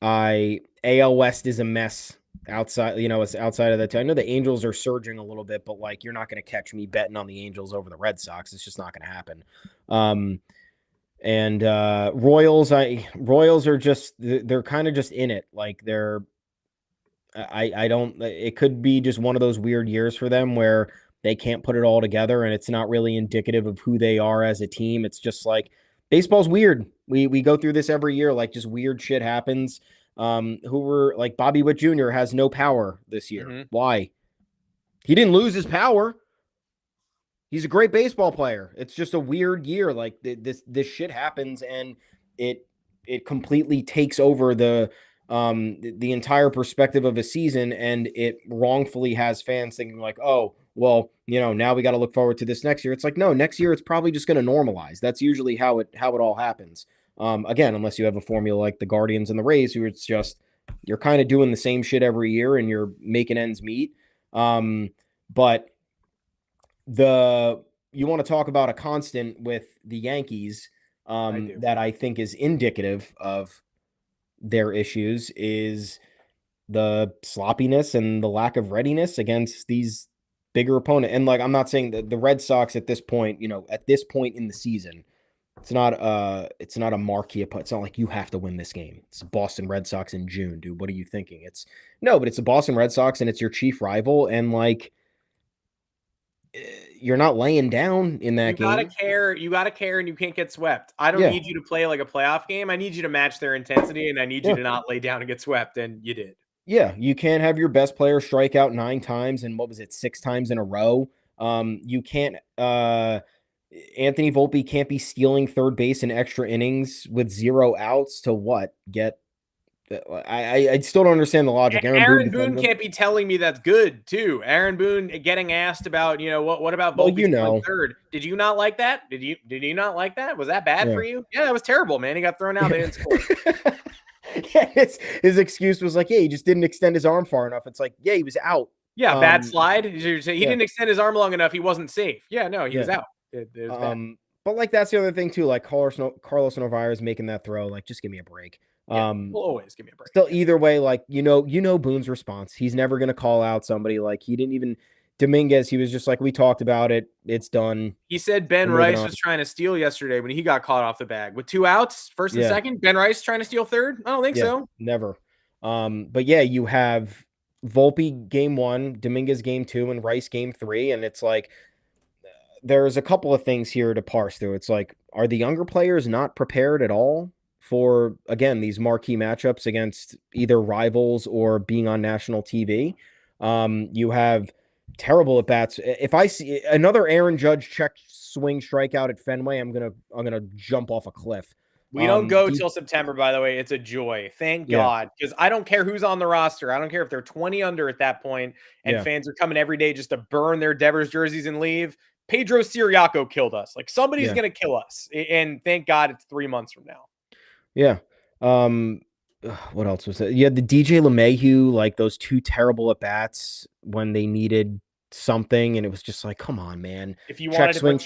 West is a mess outside, it's outside of that. I know the Angels are surging a little bit, but like you're not going to catch me betting on the Angels over the Red Sox. It's just not going to happen. Royals are just, they're kind of just in it. Like it could be just one of those weird years for them where they can't put it all together and it's not really indicative of who they are as a team. It's just like baseball's weird. We go through this every year. Like just weird shit happens. Like Bobby Witt Jr. has no power this year. Mm-hmm. Why? He didn't lose his power. He's a great baseball player. It's just a weird year. Like this shit happens and it completely takes over the entire perspective of a season, and it wrongfully has fans thinking like, oh, well, now we got to look forward to this next year. It's like, no, next year it's probably just going to normalize. That's usually how it all happens. Again, unless you have a formula like the Guardians and the Rays, who it's just you're kind of doing the same shit every year and you're making ends meet. But you want to talk about a constant with the Yankees that I think is indicative of their issues is the sloppiness and the lack of readiness against these bigger opponents. And like, I'm not saying that the Red Sox at this point, at this point in the season, it's not a marquee opponent. It's not like you have to win this game. It's the Boston Red Sox in June, dude. What are you thinking? But it's the Boston Red Sox and it's your chief rival. And like, you're not laying down in that game. You gotta care and you can't get swept. I don't need you to play like a playoff game. I need you to match their intensity and I need you to not lay down and get swept. And you did. Yeah. You can't have your best player strike out 9 times and 6 times in a row. You can't, Anthony Volpe can't be stealing third base in extra innings with 0 outs to get. I still don't understand the logic. Aaron Boone can't be telling me that's good too. Aaron Boone getting asked about, what about Volpe third? Did you not like that? Did you not like that? Was that bad for you? Yeah, that was terrible, man. He got thrown out. They didn't score. His excuse was like, he just didn't extend his arm far enough. It's like, he was out. Yeah, bad slide. He didn't extend his arm long enough. He wasn't safe. Yeah, no, he was out. It was but like that's the other thing too. Like Carlos Narvaez making that throw. Like, just give me a break. Will always give me a break. Still, either way, like Boone's response. He's never gonna call out somebody. Like he didn't even Dominguez. He was just like, we talked about it. It's done. He said Ben Rice was trying to steal yesterday when he got caught off the bag with 2 outs, first and second. Ben Rice trying to steal third. I don't think so. Never. But you have Volpe game 1, Dominguez game 2, and Rice game 3, and it's like there's a couple of things here to parse through. It's like, are the younger players not prepared at all for, again, these marquee matchups against either rivals or being on national TV? You have terrible at bats. If I see another Aaron Judge check swing strikeout at Fenway, I'm gonna jump off a cliff. We don't go till September, by the way. It's a joy. Thank God. Because I don't care who's on the roster. I don't care if they're 20 under at that point and fans are coming every day just to burn their Devers jerseys and leave. Pedro Siriaco killed us. Like, somebody's going to kill us. And thank God it's 3 months from now. Yeah. What else was it? You had the DJ LeMahieu, like those two terrible at bats when they needed something, and it was just like, come on, man. If you Check wanted to swing.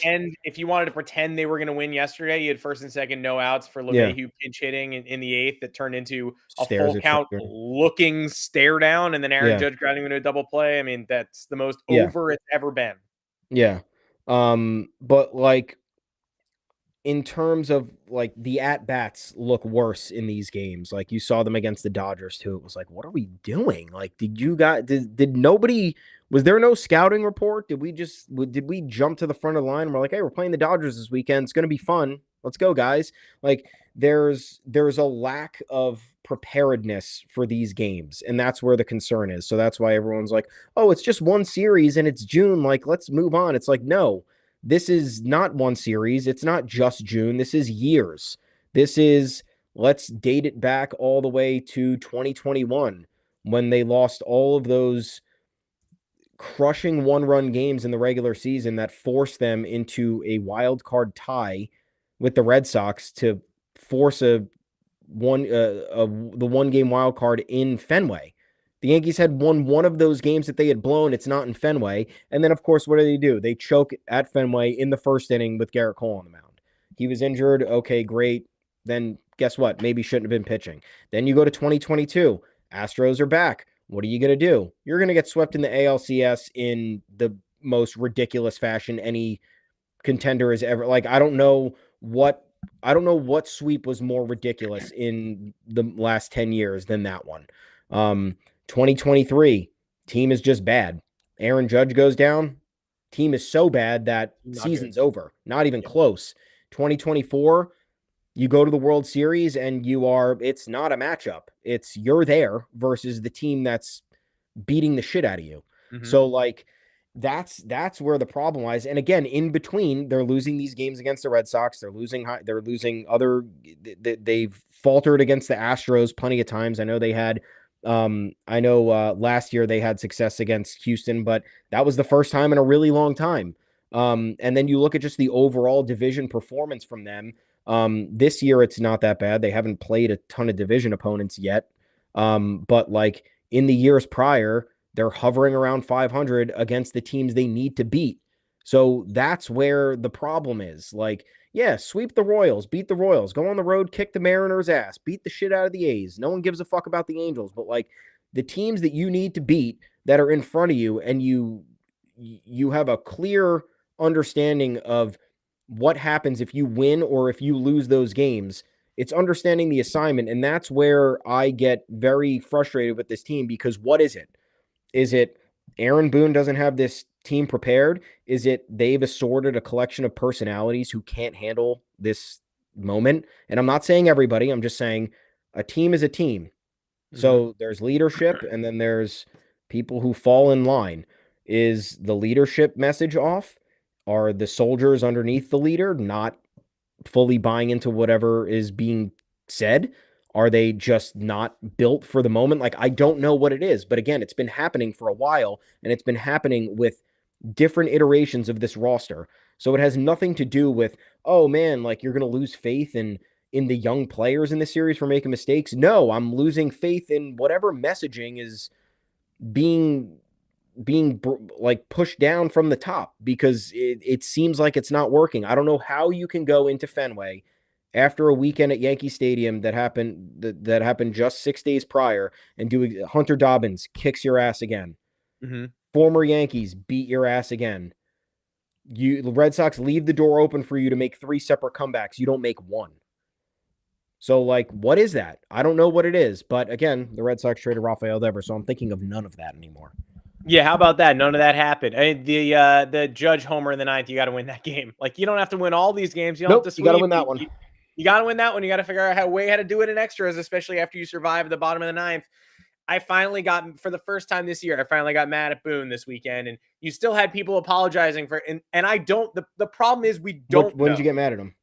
pretend they were going to win yesterday, you had first and second no outs for Yeah. LeMahieu pinch hitting in the eighth that turned into a Stares full at count shoulder. looking stare down, and then Aaron Yeah. Judge grounding into a double play. I mean, that's the most Yeah. over it's ever been. Yeah. But like in terms of like the at bats look worse in these games. Like you saw them against the Dodgers too. It was like, what are we doing? Like, did nobody, was there no scouting report? Did we jump to the front of the line and we're like, hey, we're playing the Dodgers this weekend. It's going to be fun. Let's go, guys. Like there's a lack of preparedness for these games. And that's where the concern is. So that's why everyone's like, oh, it's just one series and it's June. Like, let's move on. It's like, no, this is not one series. It's not just June. This is years. This is, let's date it back all the way to 2021 when they lost all of those crushing one-run games in the regular season that forced them into a wild card tie with the Red Sox to force the one game wild card in Fenway. The Yankees had won one of those games that they had blown. It's not in Fenway. And then, of course, what do? They choke at Fenway in the first inning with Garrett Cole on the mound. He was injured. Okay, great. Then guess what? Maybe shouldn't have been pitching. Then you go to 2022. Astros are back. What are you going to do? You're going to get swept in the ALCS in the most ridiculous fashion any contender has ever. Like, I don't know what sweep was more ridiculous in the last 10 years than that one. 2023, team is just bad. Aaron Judge goes down. Team is so bad that season's over. Not even close. 2024, you go to the World Series and it's not a matchup. It's you're there versus the team that's beating the shit out of you. Mm-hmm. So like that's where the problem lies. And again, in between, they're losing these games against the Red Sox. They're losing they've faltered against the Astros plenty of times. I know they had last year they had success against Houston, but that was the first time in a really long time. And then you look at just the overall division performance from them. This year it's not that bad. They haven't played a ton of division opponents yet. But like in the years prior, they're hovering around 500 against the teams they need to beat. So that's where the problem is. Like, yeah, sweep the Royals, beat the Royals, go on the road, kick the Mariners' ass, beat the shit out of the A's. No one gives a fuck about the Angels, but like the teams that you need to beat that are in front of you, and you have a clear understanding of what happens if you win or if you lose those games. It's understanding the assignment, and that's where I get very frustrated with this team because what is it? Is it Aaron Boone doesn't have this team prepared? Is it they've assorted a collection of personalities who can't handle this moment? And I'm not saying everybody, I'm just saying a team is a team. So there's leadership and then there's people who fall in line. Is the leadership message off? Are the soldiers underneath the leader not fully buying into whatever is being said? Are they just not built for the moment? Like, I don't know what it is. But again, it's been happening for a while, and it's been happening with different iterations of this roster. So it has nothing to do with, oh man, like you're going to lose faith in the young players in the series for making mistakes. No, I'm losing faith in whatever messaging is being like pushed down from the top because it seems like it's not working. I don't know how you can go into Fenway after a weekend at Yankee Stadium that happened just 6 days prior and do Hunter Dobbins kicks your ass again. Mm-hmm. Former Yankees beat your ass again. The Red Sox leave the door open for you to make 3 separate comebacks. You don't make one. So, like, what is that? I don't know what it is. But again, the Red Sox traded Rafael Devers, so I'm thinking of none of that anymore. Yeah, how about that? None of that happened. I mean, the Judge homer in the ninth, you got to win that game. Like, you don't have to win all these games. You don't have to sweep. You got to win that one. You got to win that one. You got to figure out how to do it in extras, especially after you survive at the bottom of the ninth. I finally got, for the first time this year, I finally got mad at Boone this weekend, and you still had people apologizing for, and I don't, the problem is we don't When did you get mad at him?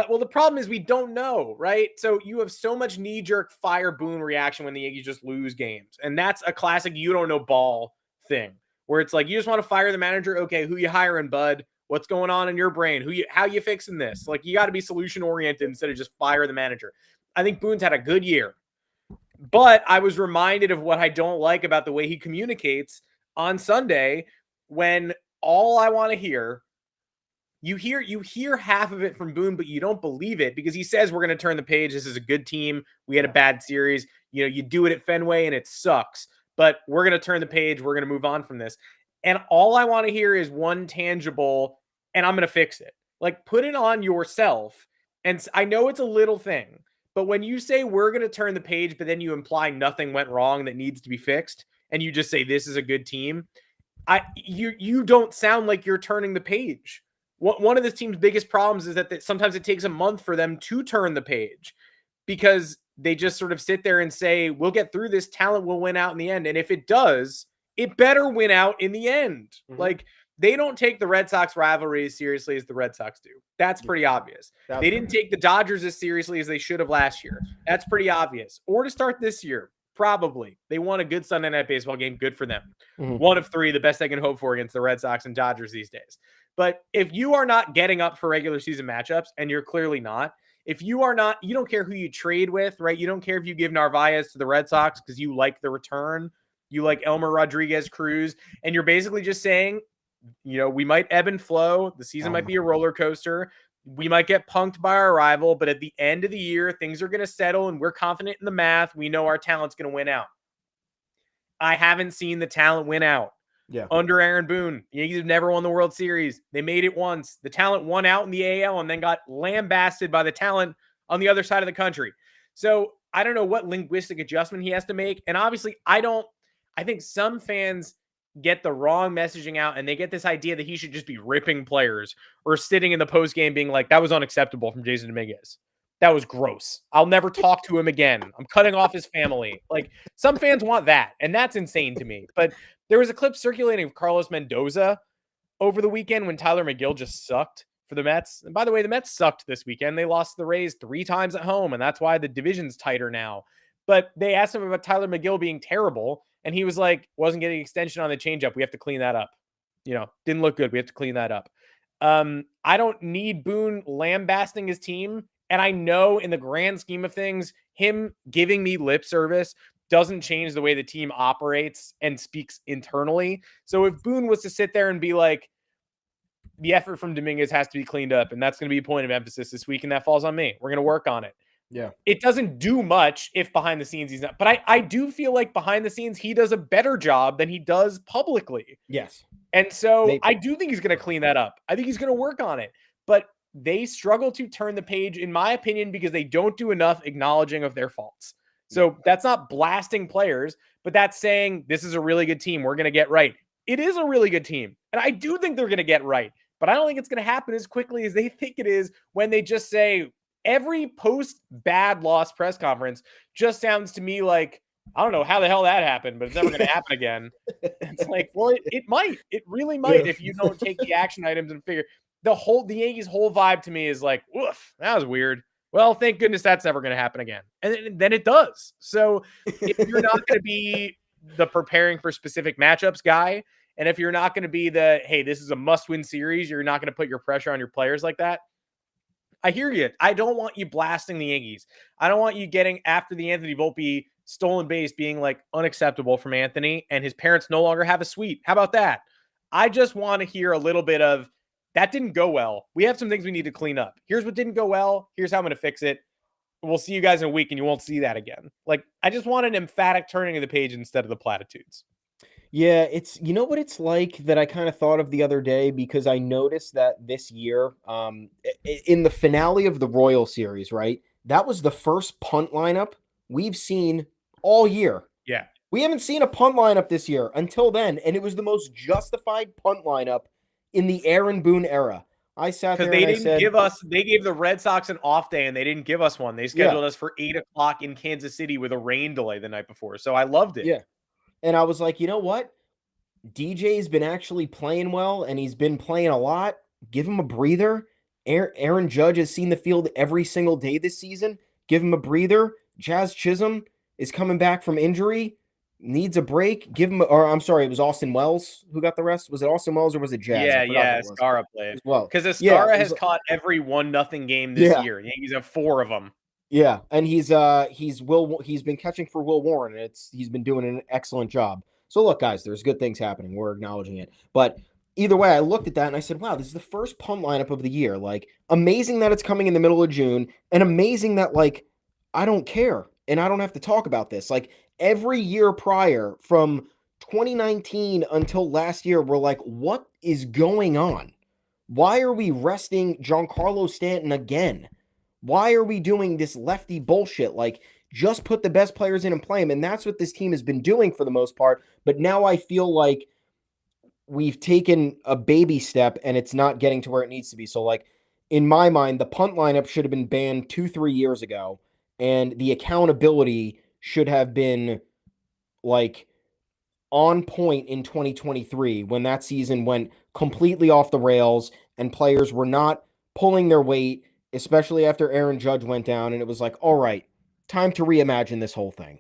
Well, the problem is we don't know, right? So you have so much knee-jerk fire Boone reaction when the Yankees just lose games. And that's a classic you don't know ball thing, where it's like, you just want to fire the manager. Okay, who you hiring, bud? What's going on in your brain? How you fixing this? Like, you got to be solution-oriented instead of just fire the manager. I think Boone's had a good year. But I was reminded of what I don't like about the way he communicates on Sunday, when all I want to hear, you hear half of it from Boone, but you don't believe it, because he says we're going to turn the page. This is a good team. We had a bad series. You know, you do it at Fenway and it sucks, but we're going to turn the page. We're going to move on from this. And all I want to hear is one tangible, and I'm going to fix it. Like, put it on yourself. And I know it's a little thing, but when you say we're going to turn the page, but then you imply nothing went wrong that needs to be fixed, and you just say this is a good team, you don't sound like you're turning the page. One of this team's biggest problems is that sometimes it takes a month for them to turn the page, because they just sort of sit there and say, we'll get through this, talent will win out in the end. And if it does, it better win out in the end. Mm-hmm. Like, they don't take the Red Sox rivalry as seriously as the Red Sox do. That's pretty obvious. They didn't take the Dodgers as seriously as they should have last year. That's pretty obvious. Or to start this year, probably. They won a good Sunday Night Baseball game. Good for them. Mm-hmm. 1 of 3, the best they can hope for against the Red Sox and Dodgers these days. But if you are not getting up for regular season matchups, and you're clearly not, if you are not, you don't care who you trade with, right? You don't care if you give Narvaez to the Red Sox because you like the return. You like Elmer Rodriguez Cruz, and you're basically just saying, you know, we might ebb and flow. The season might be a roller coaster. We might get punked by our rival, but at the end of the year, things are going to settle, and we're confident in the math. We know our talent's going to win out. I haven't seen the talent win out. Yeah. Under Aaron Boone, the Yankees have never won the World Series. They made it once. The talent won out in the AL and then got lambasted by the talent on the other side of the country. So I don't know what linguistic adjustment he has to make. And obviously, I think some fans get the wrong messaging out, and they get this idea that he should just be ripping players or sitting in the post game being like, that was unacceptable from Jason Dominguez. That was gross. I'll never talk to him again. I'm cutting off his family. Like, some fans want that, and that's insane to me. But there was a clip circulating of Carlos Mendoza over the weekend when Tyler McGill just sucked for the Mets. And by the way, the Mets sucked this weekend. They lost the Rays 3 times at home, and that's why the division's tighter now. But they asked him about Tyler McGill being terrible, and he was like, wasn't getting extension on the changeup. We have to clean that up. You know, didn't look good. We have to clean that up. I don't need Boone lambasting his team. And I know in the grand scheme of things, him giving me lip service doesn't change the way the team operates and speaks internally. So if Boone was to sit there and be like, the effort from Dominguez has to be cleaned up, and that's going to be a point of emphasis this week, and that falls on me. We're going to work on it. Yeah. It doesn't do much if behind the scenes he's not. But I do feel like behind the scenes he does a better job than he does publicly. Yes. And so I do think he's going to clean that up. I think he's going to work on it. But they struggle to turn the page, in my opinion, because they don't do enough acknowledging of their faults. So that's not blasting players, but that's saying this is a really good team. We're going to get right. It is a really good team. And I do think they're going to get right. But I don't think it's going to happen as quickly as they think it is when they just say every post-bad loss press conference just sounds to me like, I don't know how the hell that happened, but it's never going to happen again. It's like, well, it might. It really might if you don't take the action items and figure. The Yankees' whole vibe to me is like, woof, that was weird. Well, thank goodness that's never going to happen again. And then it does. So if you're not going to be the preparing for specific matchups guy, and if you're not going to be the, hey, this is a must-win series, you're not going to put your pressure on your players like that. I hear you. I don't want you blasting the Yankees. I don't want you getting after the Anthony Volpe stolen base being like unacceptable from Anthony, and his parents no longer have a suite. How about that? I just want to hear a little bit of, that didn't go well. We have some things we need to clean up. Here's what didn't go well. Here's how I'm going to fix it. We'll see you guys in a week, and you won't see that again. Like, I just want an emphatic turning of the page instead of the platitudes. Yeah, it's, you know what it's like that I kind of thought of the other day, because I noticed that this year, in the finale of the Royal Series, right? That was the first punt lineup we've seen all year. Yeah. We haven't seen a punt lineup this year until then, and it was the most justified punt lineup in the Aaron Boone era. I sat there because they gave the Red Sox an off day, and they didn't give us one. They scheduled us for 8:00 in Kansas City with a rain delay the night before. So I loved it. Yeah. And I was like, you know what? DJ's been actually playing well, and he's been playing a lot. Give him a breather. Aaron Judge has seen the field every single day this season. Give him a breather. Jazz Chisholm is coming back from injury. Needs a break. Give him, or I'm sorry, it was Austin Wells who got the rest. Was it Austin Wells or was it Jazz? Yeah, Escara played. Well, because Escara has caught every 1-0 game this year. The Yankees have 4 of them. Yeah, and he's been catching for Will Warren, and he's been doing an excellent job. So look, guys, there's good things happening. We're acknowledging it. But either way, I looked at that and I said, wow, this is the first punt lineup of the year. Like, amazing that it's coming in the middle of June, and amazing that, like, I don't care and I don't have to talk about this. Like, every year prior from 2019 until last year, we're like, what is going on? Why are we resting Giancarlo Stanton again? Why are we doing this lefty bullshit? Like, just put the best players in and play them. And that's what this team has been doing for the most part. But now I feel like we've taken a baby step and it's not getting to where it needs to be. So, like, in my mind, the punt lineup should have been banned 2-3 years ago. And the accountability should have been, like, on point in 2023 when that season went completely off the rails and players were not pulling their weight, especially after Aaron Judge went down, and it was like, all right, time to reimagine this whole thing.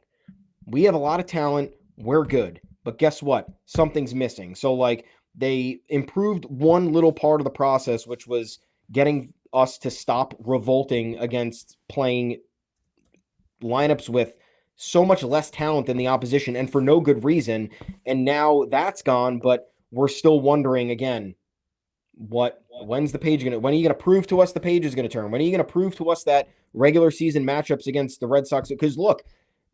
We have a lot of talent. We're good. But guess what? Something's missing. So, like, they improved one little part of the process, which was getting us to stop revolting against playing lineups with so much less talent than the opposition and for no good reason. And now that's gone, but we're still wondering again, when's the page when are you going to prove to us the page is going to turn? When are you going to prove to us that regular season matchups against the Red Sox? Because look,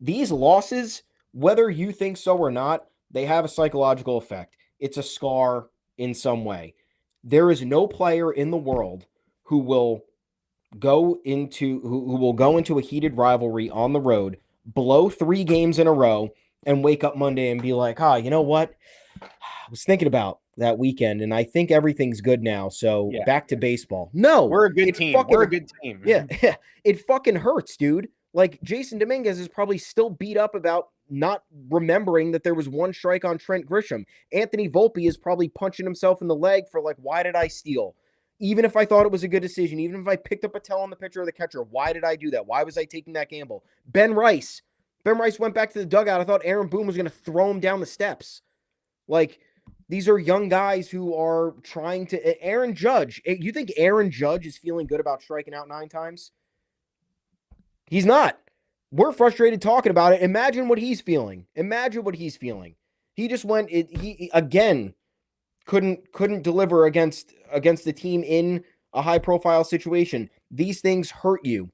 these losses, whether you think so or not, they have a psychological effect. It's a scar in some way. There is no player in the world who will go into a heated rivalry on the road, blow 3 games in a row, and wake up Monday and be like, you know what? I was thinking about that weekend, and I think everything's good now. So back to baseball. No, we're a good team. We're a good team. Yeah, it fucking hurts, dude. Like, Jason Dominguez is probably still beat up about not remembering that there was 1 strike on Trent Grisham. Anthony Volpe is probably punching himself in the leg for, like, why did I steal? Even if I thought it was a good decision, even if I picked up a tell on the pitcher or the catcher, why did I do that? Why was I taking that gamble? Ben Rice went back to the dugout. I thought Aaron Boone was going to throw him down the steps. Like, these are young guys who are trying to... Aaron Judge. You think Aaron Judge is feeling good about striking out 9 times? He's not. We're frustrated talking about it. Imagine what he's feeling. He just went... He again... couldn't deliver against the team in a high-profile situation. These things hurt you.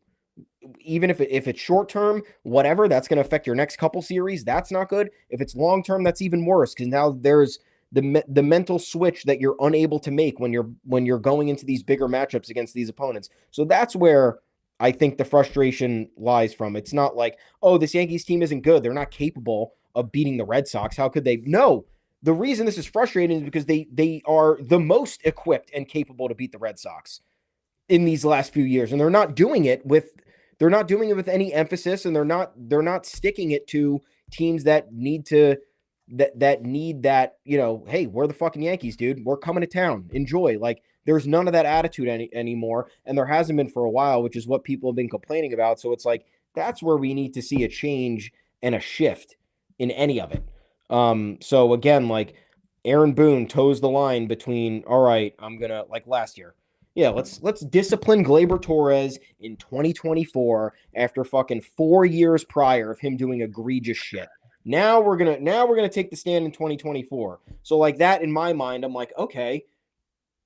Even if it's short-term, whatever, that's going to affect your next couple series. That's not good. If it's long-term, that's even worse, because now there's the mental switch that you're unable to make when you're going into these bigger matchups against these opponents. So that's where I think the frustration lies from. It's not like, oh, this Yankees team isn't good. They're not capable of beating the Red Sox. How could they? No. The reason this is frustrating is because they are the most equipped and capable to beat the Red Sox in these last few years, and they're not doing it with any emphasis, and they're not sticking it to teams that need that, you know, hey, we're the fucking Yankees, dude. We're coming to town. Enjoy. Like, there's none of that attitude anymore, and there hasn't been for a while, which is what people have been complaining about. So it's like, that's where we need to see a change and a shift in any of it. So again, like, Aaron Boone toes the line between, all right, I'm gonna, like last year. Yeah, let's discipline Gleyber Torres in 2024 after fucking 4 years prior of him doing egregious shit. Now we're gonna take the stand in 2024. So, like, that in my mind, I'm like, okay,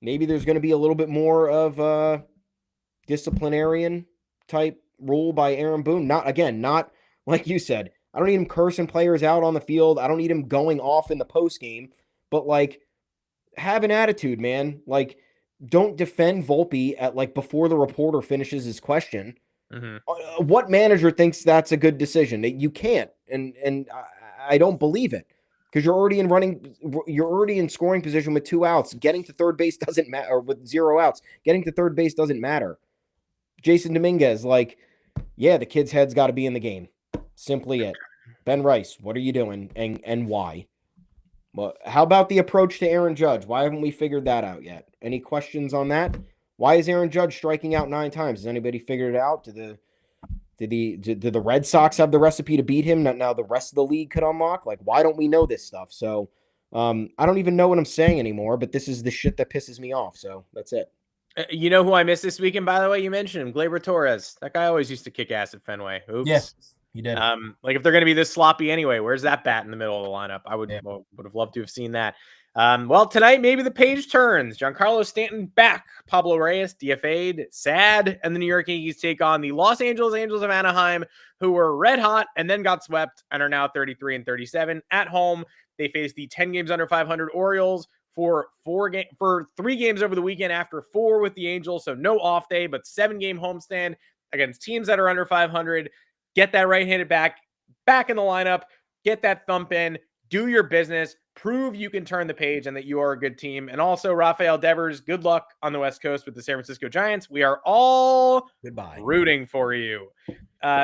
maybe there's gonna be a little bit more of a disciplinarian type rule by Aaron Boone. Not like you said. I don't need him cursing players out on the field. I don't need him going off in the post game. But, like, have an attitude, man. Like, don't defend Volpe at, like, before the reporter finishes his question. Mm-hmm. What manager thinks that's a good decision? You can't, and I don't believe it, because you're already in scoring position with 2 outs. Getting to third base doesn't matter, or with 0 outs. Getting to third base doesn't matter. Jason Dominguez, like, yeah, the kid's head's got to be in the game. Simply it. Ben Rice, what are you doing, and why? Well, how about the approach to Aaron Judge? Why haven't we figured that out yet? Any questions on that? Why is Aaron Judge striking out 9 times? Has anybody figured it out? Do the Red Sox have the recipe to beat him that now the rest of the league could unlock? Like, why don't we know this stuff? So I don't even know what I'm saying anymore, but this is the shit that pisses me off. So that's it. You know who I missed this weekend, by the way? You mentioned him, Gleyber Torres. That guy always used to kick ass at Fenway. Oops. Yeah, he did. Like if they're going to be this sloppy anyway, where's that bat in the middle of the lineup? I would have loved to have seen that. Well, tonight maybe the page turns. Giancarlo Stanton back. Pablo Reyes DFA'd. Sad. And the New York Yankees take on the Los Angeles Angels of Anaheim, who were red hot and then got swept and are now 33-37 at home. They face the 10 games under 500 Orioles for 3 games over the weekend after 4 with the Angels. So no off day, but 7-game homestand against teams that are under 500. Get that right-handed back in the lineup. Get that thump in. Do your business. Prove you can turn the page and that you are a good team. And also, Rafael Devers, good luck on the West Coast with the San Francisco Giants. We are all rooting for you.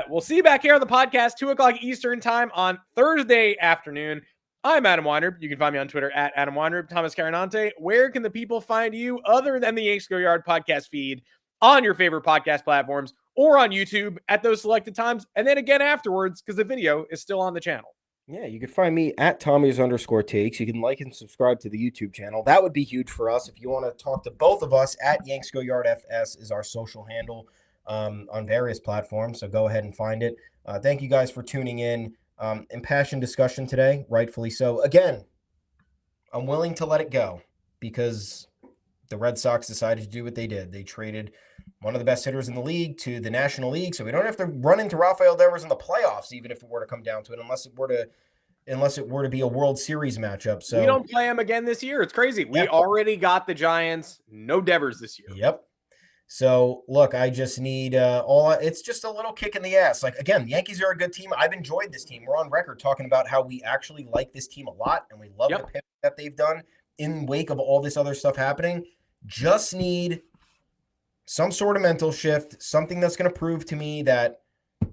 We'll see you back here on the podcast, 2 o'clock Eastern time on Thursday afternoon. I'm Adam Weinrib. You can find me on Twitter at Adam Weinrib. Thomas Carannante, where can the people find you other than the Yanks Go Yard podcast feed on your favorite podcast platforms or on YouTube at those selected times, and then again afterwards because the video is still on the channel? Yeah, you can find me at Tommy's_takes. You can like and subscribe to the YouTube channel. That would be huge for us. If you want to talk to both of us, at Yanks Go Yard FS is our social handle on various platforms. So go ahead and find it. Thank you guys for tuning in. Impassioned discussion today, rightfully so. Again, I'm willing to let it go because the Red Sox decided to do what they did. They traded one of the best hitters in the league to the National League, so we don't have to run into Rafael Devers in the playoffs, even if it were to come down to it, unless it were to be a World Series matchup. So we don't play him again this year. It's crazy. We already got the Giants. No Devers this year. Yep. So, look, I just need it's just a little kick in the ass. Like, again, the Yankees are a good team. I've enjoyed this team. We're on record talking about how we actually like this team a lot, and we love the pivot that they've done in wake of all this other stuff happening. Just need some sort of mental shift, something that's going to prove to me that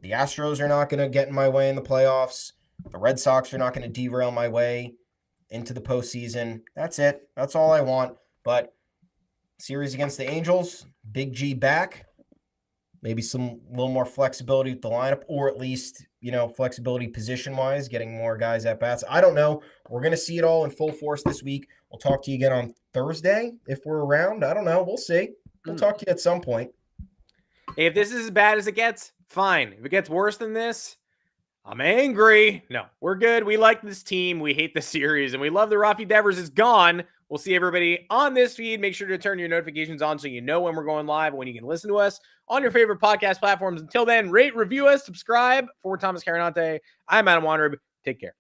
the Astros are not going to get in my way in the playoffs. The Red Sox are not going to derail my way into the postseason. That's it. That's all I want. But series against the Angels, Big G back, maybe some little more flexibility with the lineup, or at least, flexibility position-wise, getting more guys at bats. I don't know. We're going to see it all in full force this week. We'll talk to you again on Thursday if we're around. I don't know. We'll see. We'll talk to you at some point. If this is as bad as it gets, fine. If it gets worse than this, I'm angry. No, we're good. We like this team. We hate the series, and we love that Rafi Devers is gone. We'll see everybody on this feed. Make sure to turn your notifications on so you know when we're going live, when you can listen to us on your favorite podcast platforms. Until then, rate, review us, subscribe. For Thomas Carannante, I'm Adam Weinrib. Take care.